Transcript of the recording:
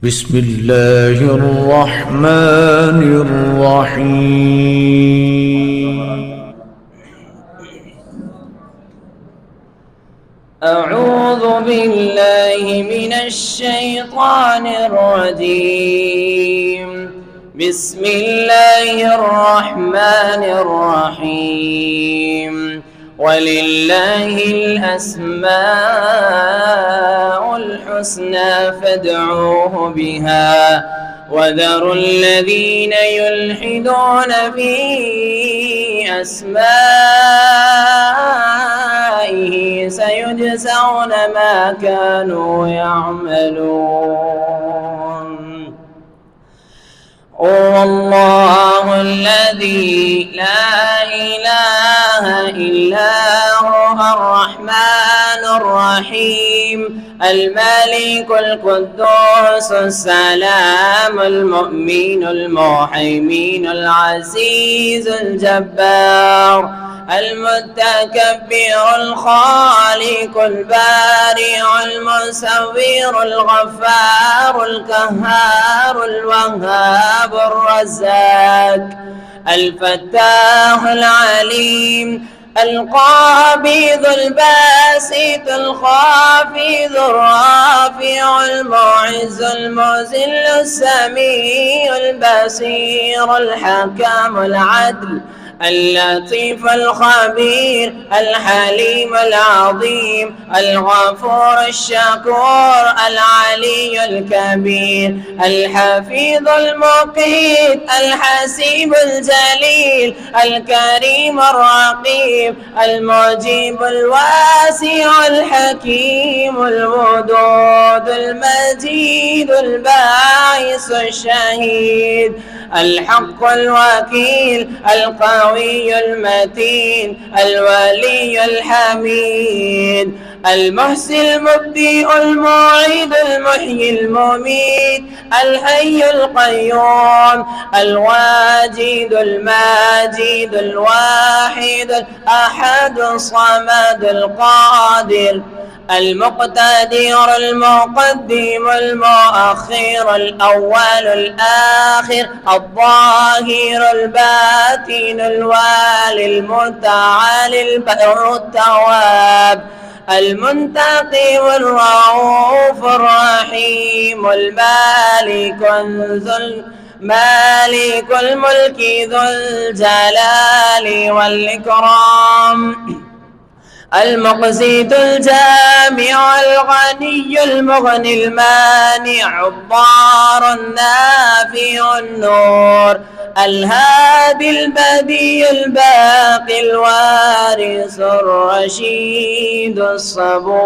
بسم الله الرحمن الرحيم. أعوذ بالله من الشيطان الرجيم. بسم الله الرحمن الرحيم. ولله الأسماء الحسنى فادعوه بها وذروا الذين يلحدون في أسمائه سيجزون ما كانوا يعملون. هو الله الذي لا إله إلا هو الرحمن الرحيم الملك القدوس السلام المؤمن المهيمن العزيز الجبار المتكبر الخالق البارئ المصور الغفار القهار الوهاب الرزاق الفتاح العليم القابض الباسط الخافض الرافع المعز المذل السميع البصير الحكم العدل اللطيف الخبير الحليم العظيم الغفور الشكور العلي الكبير الحفيظ المقيت الحسيب الجليل الكريم الرقيب المجيب الواسع الحكيم الودود المجيد الباعث الشهيد الحق الوكيل القوي المتين الولي الحميد المحسن المبدئ المعيد المحيي المميت الحي القيوم الواجد الماجد الواحد الأحد الصمد القادر المقتدر المقدم المؤخر الأول الآخر الظاهر الباطن الوالي المتعالي التواب المنتقم الرؤوف الرحيم مالك الملك ذو الجلال والإكرام المقسط الجامع الغني المغني المانع الضار النافع النور الهادي البديع الباقي الوارث الرشيد الصبور.